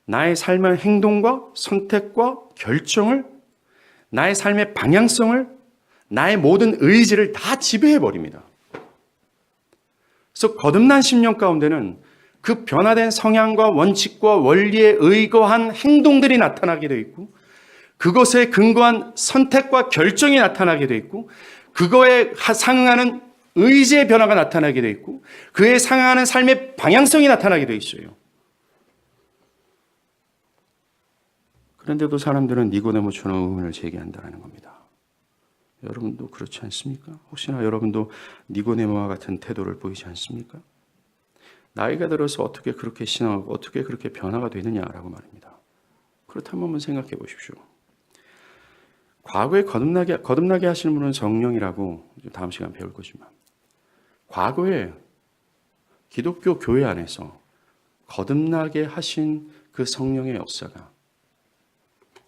나의 삶의 행동과 선택과 결정을, 나의 삶의 방향성을, 나의 모든 의지를 다 지배해버립니다. 그래서 거듭난 심령 가운데는 그 변화된 성향과 원칙과 원리에 의거한 행동들이 나타나게 되어 있고, 그것에 근거한 선택과 결정이 나타나게 되어 있고, 그거에 상응하는 의지의 변화가 나타나게 되어 있고, 그에 상응하는 삶의 방향성이 나타나게 되어 있어요. 그런데도 사람들은 니고데모처럼 의문을 제기한다는 겁니다. 여러분도 그렇지 않습니까? 혹시나 여러분도 니고데모와 같은 태도를 보이지 않습니까? 나이가 들어서 어떻게 그렇게 신앙하고 어떻게 그렇게 변화가 되느냐라고 말입니다. 그렇다면 한번 생각해 보십시오. 과거에 거듭나게 하시는 분은 성령이라고 다음 시간 배울 거지만, 과거에 기독교 교회 안에서 거듭나게 하신 그 성령의 역사가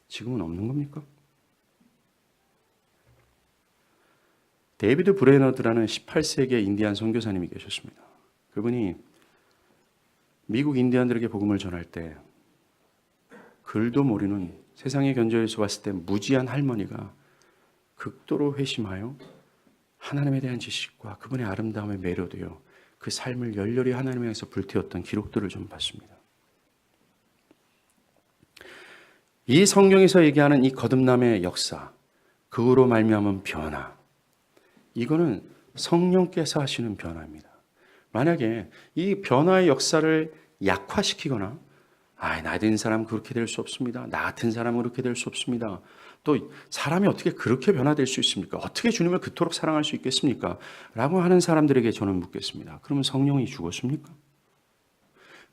지금은 없는 겁니까? 데이비드 브레너드라는 18세기의 인디안 선교사님이 계셨습니다. 그분이 미국 인디안들에게 복음을 전할 때 글도 모르는 세상의 견적에서 봤을 때 무지한 할머니가 극도로 회심하여 하나님에 대한 지식과 그분의 아름다움에 매료되어 그 삶을 열렬히 하나님에 대해서 불태웠던 기록들을 좀 봤습니다. 이 성경에서 얘기하는 이 거듭남의 역사, 그로 말미암은 변화, 이거는 성령께서 하시는 변화입니다. 만약에 이 변화의 역사를 약화시키거나, 나이 든 사람은 그렇게 될 수 없습니다, 나 같은 사람은 그렇게 될 수 없습니다, 또 사람이 어떻게 그렇게 변화될 수 있습니까? 어떻게 주님을 그토록 사랑할 수 있겠습니까? 라고 하는 사람들에게 저는 묻겠습니다. 그러면 성령이 죽었습니까?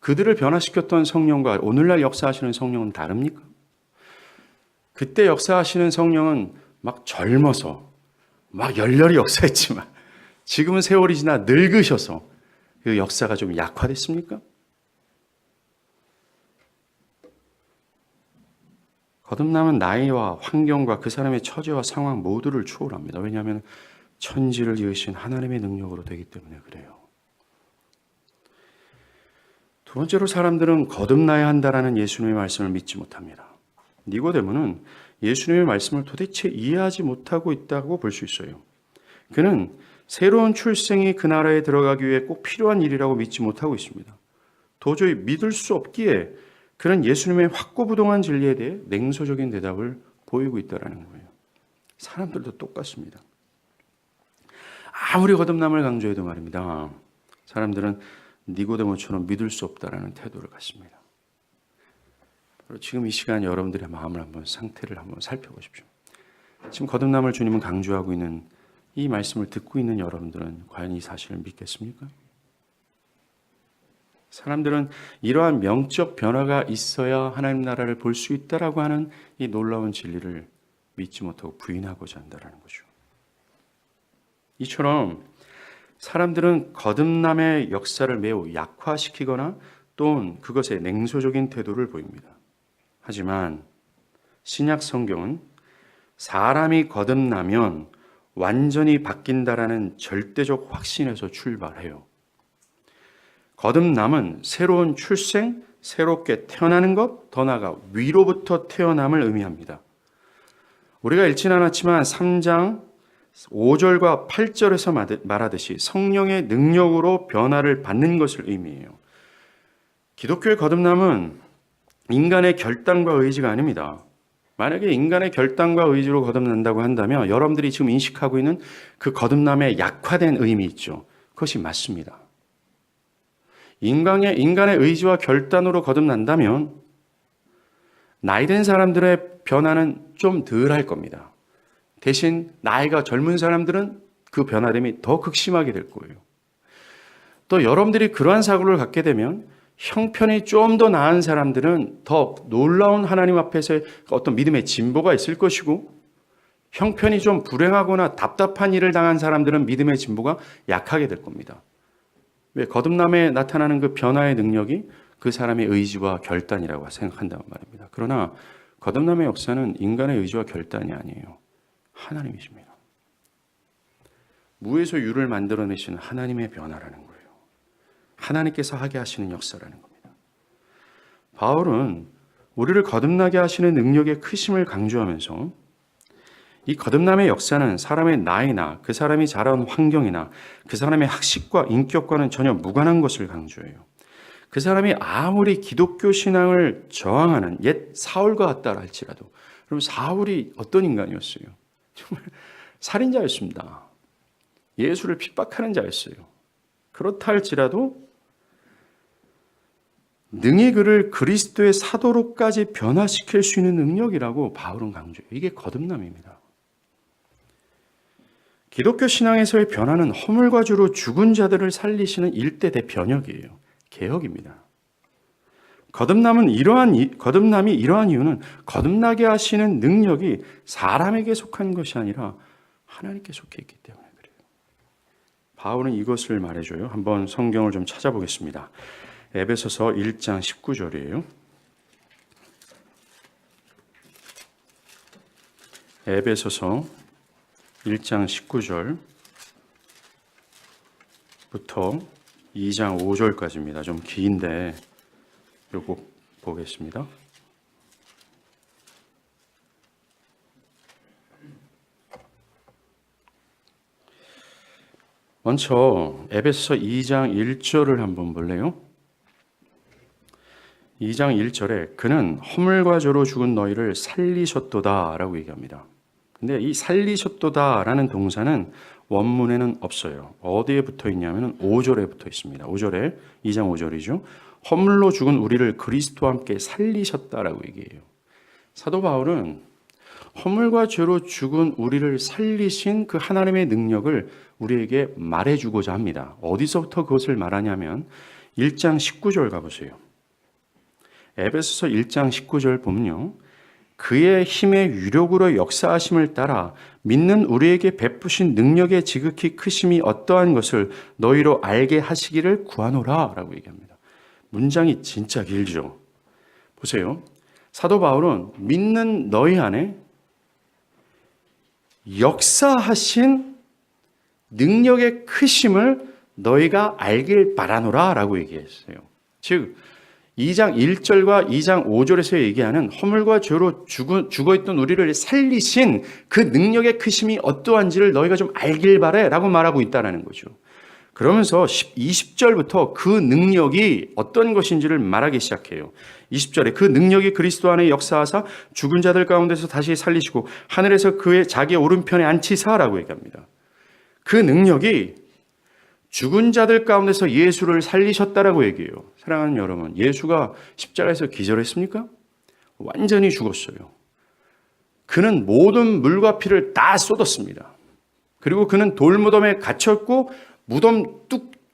그들을 변화시켰던 성령과 오늘날 역사하시는 성령은 다릅니까? 그때 역사하시는 성령은 막 젊어서 막 열렬히 역사했지만 지금은 세월이 지나 늙으셔서 그 역사가 좀 약화됐습니까? 거듭남은 나이와 환경과 그 사람의 처지와 상황 모두를 초월합니다. 왜냐하면 천지를 지으신 하나님의 능력으로 되기 때문에 그래요. 두 번째로 사람들은 거듭나야 한다라는 예수님의 말씀을 믿지 못합니다. 니고데모는 예수님의 말씀을 도대체 이해하지 못하고 있다고 볼 수 있어요. 그는 새로운 출생이 그 나라에 들어가기 위해 꼭 필요한 일이라고 믿지 못하고 있습니다. 도저히 믿을 수 없기에 그는 예수님의 확고부동한 진리에 대해 냉소적인 대답을 보이고 있다는 거예요. 사람들도 똑같습니다. 아무리 거듭남을 강조해도 말입니다, 사람들은 니고데모처럼 믿을 수 없다라는 태도를 갖습니다. 지금 이 시간 여러분들의 마음을 상태를 한번 살펴보십시오. 지금 거듭남을 주님은 강조하고 있는 이 말씀을 듣고 있는 여러분들은 과연 이 사실을 믿겠습니까? 사람들은 이러한 명적 변화가 있어야 하나님 나라를 볼 수 있다라고 하는 이 놀라운 진리를 믿지 못하고 부인하고자 한다는 거죠. 이처럼 사람들은 거듭남의 역사를 매우 약화시키거나 또는 그것에 냉소적인 태도를 보입니다. 하지만 신약 성경은 사람이 거듭나면 완전히 바뀐다라는 절대적 확신에서 출발해요. 거듭남은 새로운 출생, 새롭게 태어나는 것, 더 나아가 위로부터 태어남을 의미합니다. 우리가 읽지는 않았지만 3장 5절과 8절에서 말하듯이 성령의 능력으로 변화를 받는 것을 의미해요. 기독교의 거듭남은 인간의 결단과 의지가 아닙니다. 만약에 인간의 결단과 의지로 거듭난다고 한다면 여러분들이 지금 인식하고 있는 그 거듭남의 약화된 의미 있죠. 그것이 맞습니다. 인간의 의지와 결단으로 거듭난다면 나이 든 사람들의 변화는 좀 덜 할 겁니다. 대신 나이가 젊은 사람들은 그 변화됨이 더 극심하게 될 거예요. 또 여러분들이 그러한 사고를 갖게 되면 형편이 좀 더 나은 사람들은 더 놀라운 하나님 앞에서의 어떤 믿음의 진보가 있을 것이고, 형편이 좀 불행하거나 답답한 일을 당한 사람들은 믿음의 진보가 약하게 될 겁니다. 왜? 거듭남에 나타나는 그 변화의 능력이 그 사람의 의지와 결단이라고 생각한다는 말입니다. 그러나 거듭남의 역사는 인간의 의지와 결단이 아니에요. 하나님이십니다. 무에서 유를 만들어내시는 하나님의 변화라는 거예요. 하나님께서 하게 하시는 역사라는 겁니다. 바울은 우리를 거듭나게 하시는 능력의 크심을 강조하면서 이 거듭남의 역사는 사람의 나이나 그 사람이 자라온 환경이나 그 사람의 학식과 인격과는 전혀 무관한 것을 강조해요. 그 사람이 아무리 기독교 신앙을 저항하는 옛 사울과 같다 할지라도, 그럼 사울이 어떤 인간이었어요? 정말 살인자였습니다. 예수를 핍박하는 자였어요. 그렇다 할지라도 능히 그를 그리스도의 사도로까지 변화시킬 수 있는 능력이라고 바울은 강조해요. 이게 거듭남입니다. 기독교 신앙에서의 변화는 허물과 주로 죽은 자들을 살리시는 일대 대변혁이에요. 개혁입니다. 거듭남이 이러한 이유는 거듭나게 하시는 능력이 사람에게 속한 것이 아니라 하나님께 속해 있기 때문에 그래요. 바울은 이것을 말해줘요. 한번 성경을 좀 찾아보겠습니다. 에베소서 1장 19절이에요. 에베소서 1장 19절부터 2장 5절까지입니다. 좀 긴데 요거 보겠습니다. 먼저 에베소서 2장 1절을 한번 볼래요? 2장 1절에 그는 허물과 죄로 죽은 너희를 살리셨도다 라고 얘기합니다. 근데 이 살리셨도다라는 동사는 원문에는 없어요. 어디에 붙어 있냐면 5절에 붙어 있습니다. 5절에 2장 5절이죠. 허물로 죽은 우리를 그리스도와 함께 살리셨다라고 얘기해요. 사도 바울은 허물과 죄로 죽은 우리를 살리신 그 하나님의 능력을 우리에게 말해주고자 합니다. 어디서부터 그것을 말하냐면 1장 19절 가보세요. 에베소서 1장 19절 보면요. 그의 힘의 유력으로 역사하심을 따라 믿는 우리에게 베푸신 능력의 지극히 크심이 어떠한 것을 너희로 알게 하시기를 구하노라 라고 얘기합니다. 문장이 진짜 길죠. 보세요. 사도 바울은 믿는 너희 안에 역사하신 능력의 크심을 너희가 알길 바라노라 라고 얘기했어요. 즉 2장 1절과 2장 5절에서 얘기하는 허물과 죄로 죽어있던 우리를 살리신 그 능력의 크심이 어떠한지를 너희가 좀 알길 바래 라고 말하고 있다는 거죠. 그러면서 20절부터 그 능력이 어떤 것인지를 말하기 시작해요. 20절에 그 능력이 그리스도 안에 역사하사 죽은 자들 가운데서 다시 살리시고 하늘에서 그의 자기 오른편에 앉히사라고 얘기합니다. 그 능력이 죽은 자들 가운데서 예수를 살리셨다라고 얘기해요. 사랑하는 여러분, 예수가 십자가에서 기절했습니까? 완전히 죽었어요. 그는 모든 물과 피를 다 쏟았습니다. 그리고 그는 돌무덤에 갇혔고 무덤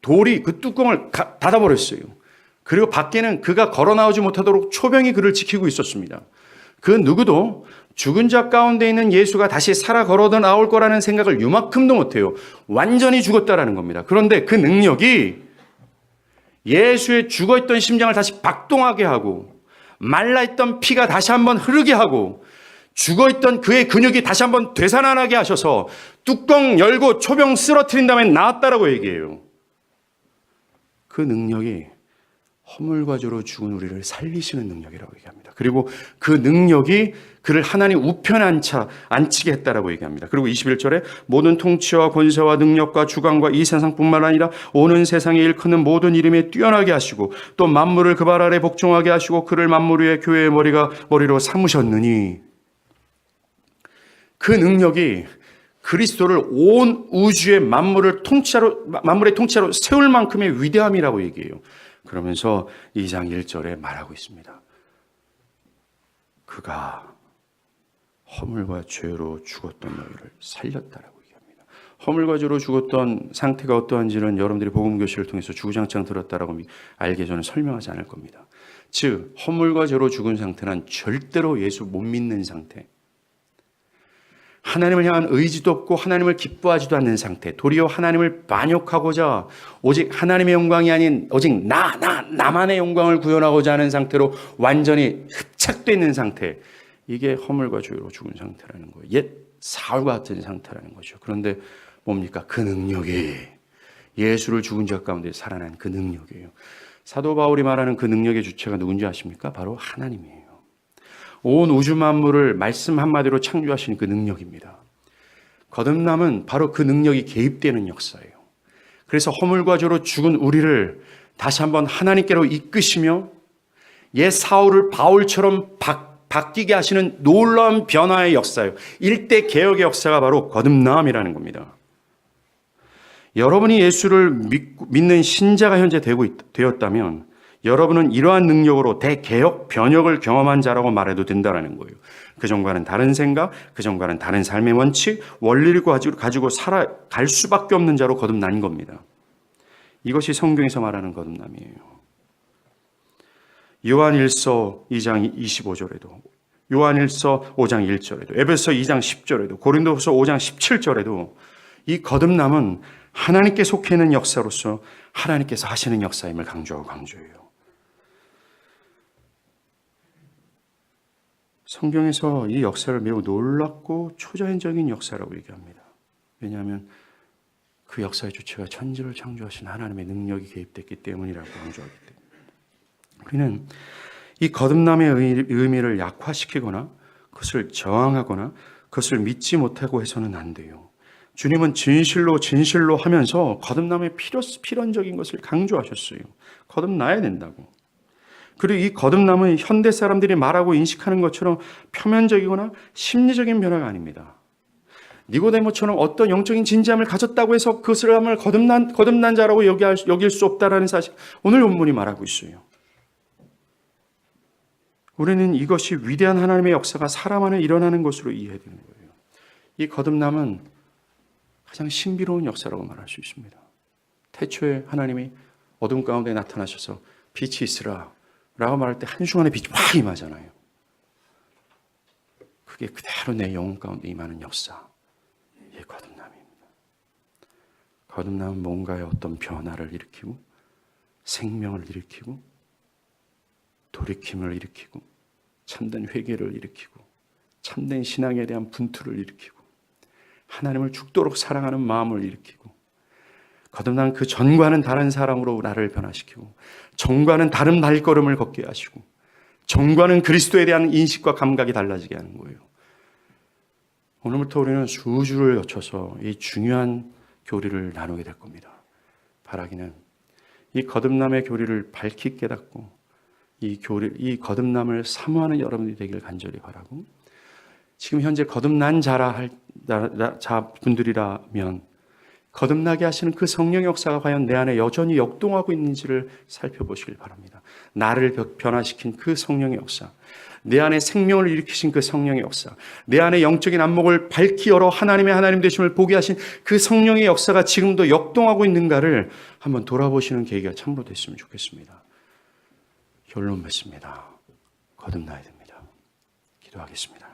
돌이 그 뚜껑을 닫아버렸어요. 그리고 밖에는 그가 걸어 나오지 못하도록 초병이 그를 지키고 있었습니다. 그 누구도 죽은 자 가운데 있는 예수가 다시 살아 걸어 나올 거라는 생각을 요만큼도 못해요. 완전히 죽었다라는 겁니다. 그런데 그 능력이 예수의 죽어있던 심장을 다시 박동하게 하고 말라있던 피가 다시 한번 흐르게 하고 죽어있던 그의 근육이 다시 한번 되살아나게 하셔서 뚜껑 열고 초병 쓰러뜨린 다음에 나왔다라고 얘기해요. 그 능력이 허물과 죄로 죽은 우리를 살리시는 능력이라고 얘기합니다. 그리고 그 능력이 그를 하나님 우편에 앉히게 했다라고 얘기합니다. 그리고 21절에 모든 통치와 권세와 능력과 주관과 이 세상뿐만 아니라 오는 세상에 일컫는 모든 이름에 뛰어나게 하시고 또 만물을 그 발 아래 복종하게 하시고 그를 만물 위에 교회의 머리로 삼으셨느니 그 능력이 그리스도를 온 우주의 만물의 통치자로 세울 만큼의 위대함이라고 얘기해요. 그러면서 2장 1절에 말하고 있습니다. 그가 허물과 죄로 죽었던 너희를 살렸다라고 얘기합니다. 허물과 죄로 죽었던 상태가 어떠한지는 여러분들이 복음교실을 통해서 주구장창 들었다라고 알게 저는 설명하지 않을 겁니다. 즉 허물과 죄로 죽은 상태는 절대로 예수 못 믿는 상태, 하나님을 향한 의지도 없고 하나님을 기뻐하지도 않는 상태, 도리어 하나님을 반역하고자 오직 하나님의 영광이 아닌 오직 나만의 영광을 구현하고자 하는 상태로 완전히 흡착되어 있는 상태, 이게 허물과 죄로 죽은 상태라는 거예요. 옛 사울과 같은 상태라는 거죠. 그런데 뭡니까? 그 능력이 예수를 죽은 자 가운데 살아난 그 능력이에요. 사도 바울이 말하는 그 능력의 주체가 누군지 아십니까? 바로 하나님이에요. 온 우주 만물을 말씀 한마디로 창조하신 그 능력입니다. 거듭남은 바로 그 능력이 개입되는 역사예요. 그래서 허물과 죄로 죽은 우리를 다시 한번 하나님께로 이끄시며 옛 사울을 바울처럼 바뀌게 하시는 놀라운 변화의 역사예요. 일대 개혁의 역사가 바로 거듭남이라는 겁니다. 여러분이 예수를 믿는 신자가 현재 되었다면 여러분은 이러한 능력으로 대개혁, 변혁을 경험한 자라고 말해도 된다는 거예요. 그전과는 다른 생각, 그전과는 다른 삶의 원칙, 원리를 가지고 살아갈 수밖에 없는 자로 거듭난 겁니다. 이것이 성경에서 말하는 거듭남이에요. 요한일서 2장 25절에도, 요한일서 5장 1절에도, 에베소 2장 10절에도, 고린도후서 5장 17절에도 이 거듭남은 하나님께 속해 있는 역사로서 하나님께서 하시는 역사임을 강조해요. 성경에서 이 역사를 매우 놀랍고 초자연적인 역사라고 얘기합니다. 왜냐하면 그 역사의 주체가 천지를 창조하신 하나님의 능력이 개입됐기 때문이라고 강조하기 때문에 우리는 이 거듭남의 의미를 약화시키거나 그것을 저항하거나 그것을 믿지 못하고 해서는 안 돼요. 주님은 진실로 하면서 거듭남의 필연적인 것을 강조하셨어요. 거듭나야 된다고. 그리고 이 거듭남은 현대 사람들이 말하고 인식하는 것처럼 표면적이거나 심리적인 변화가 아닙니다. 니고데모처럼 어떤 영적인 진지함을 가졌다고 해서 그 사람을 거듭난 자라고 여길 수 없다라는 사실, 오늘 본문이 말하고 있어요. 우리는 이것이 위대한 하나님의 역사가 사람 안에 일어나는 것으로 이해해야 되는 거예요. 이 거듭남은 가장 신비로운 역사라고 말할 수 있습니다. 태초에 하나님이 어둠 가운데 나타나셔서 빛이 있으라 라고 말할 때 한순간에 빛이 확 임하잖아요. 그게 그대로 내 영혼 가운데 임하는 역사, 이게 거듭남입니다. 거듭남은 뭔가의 어떤 변화를 일으키고 생명을 일으키고 돌이킴을 일으키고 참된 회개를 일으키고 참된 신앙에 대한 분투를 일으키고 하나님을 죽도록 사랑하는 마음을 일으키고 거듭난 그 전과는 다른 사람으로 나를 변화시키고 전과는 다른 발걸음을 걷게 하시고 전과는 그리스도에 대한 인식과 감각이 달라지게 하는 거예요. 오늘부터 우리는 수주를 거쳐서 이 중요한 교리를 나누게 될 겁니다. 바라기는 이 거듭남의 교리를 밝히 깨닫고 이 거듭남을 사모하는 여러분들이 되길 간절히 바라고, 지금 현재 거듭난 자분들이라면 거듭나게 하시는 그 성령의 역사가 과연 내 안에 여전히 역동하고 있는지를 살펴보시길 바랍니다. 나를 변화시킨 그 성령의 역사, 내 안에 생명을 일으키신 그 성령의 역사, 내 안에 영적인 안목을 밝히 열어 하나님의 하나님 되심을 보게 하신 그 성령의 역사가 지금도 역동하고 있는가를 한번 돌아보시는 계기가 참으로 됐으면 좋겠습니다. 결론 맺습니다. 거듭나야 됩니다. 기도하겠습니다.